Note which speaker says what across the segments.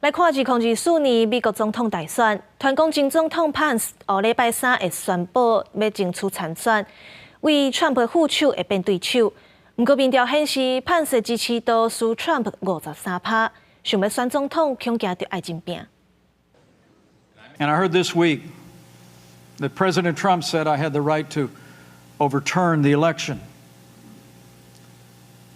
Speaker 1: 来看2024年美国总统大选，传讲前总统潘斯下礼拜3会宣布要争取参选，为川普副手会变对手。不过民调显示，潘斯支持度输川普53%，想要选总统恐惊着爱真拼。
Speaker 2: And I heard this week that President Trump said I had the right to overturn the election.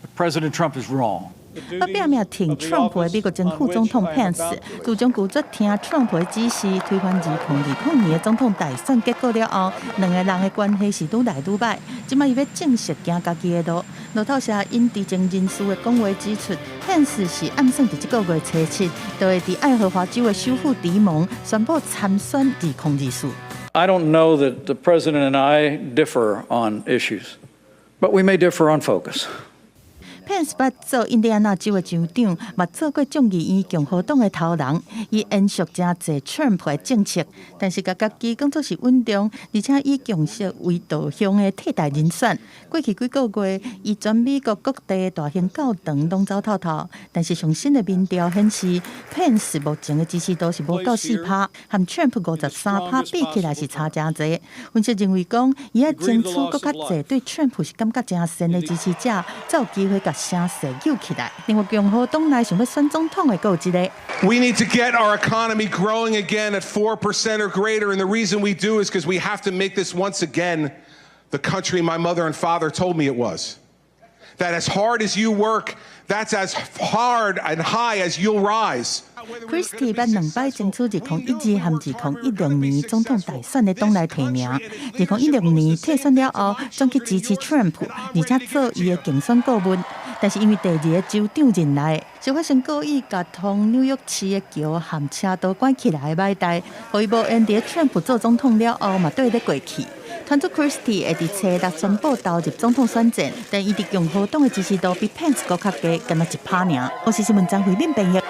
Speaker 2: But President Trump is wrong.
Speaker 3: 我拼命挺 Trump 的美国前副总统 Pence， 自从拒绝听 Trump 的指示，推翻2020年的总统大选结果了后，两个人的关系是愈来愈歹。即摆伊要正式行家己的路。路透社因知情人士的讲话指出 ，Pence 是暗算伫即个月初7，就会伫爱荷华州的首府迪蒙宣布参选2024。
Speaker 2: I don't know that the president and I differ on issues, but we may differ on focus.
Speaker 3: Pence 捌做印第安纳州的州长，嘛做过众议院共和党的头人，伊延续真侪 Trump 的政策，但是甲家己讲作是稳重，而且以共识为导向的替代人选。过去几个月，伊全美国各地大型教堂拢走透透，但是上新的民调显示 ，Pence 目前的支持度是无够4%，和 Trump 53%比起来是差真侪。分析认为讲，伊要争取更较侪对 Trump 是感觉真深的支持者，才有机会甲声势救起来。另外，共和党内想要选总统的还有一个。
Speaker 4: We need to get our economy growing again at 4% or greater, and the reason we do is because we have to make this once again the country my mother and father told me it was. That as hard as you work, that's as hard and high as you'll rise.
Speaker 3: Christie 捌2摆争取2012和2016年总统大选的党内提名。2016年退选了后，转去支持 Trump， 而且做伊的竞选顾问。但是因为第二个州长任内，就发生故意甲通纽约市的桥和车道关起来的歹代，互伊无缘伫 Trump 做总统了后嘛对得过去。传出 Christie 会伫初6宣布投入总统选战，但伊伫共和党的支持度比 Pence 更较低，敢若1%尔。我是新闻张惠敏编译。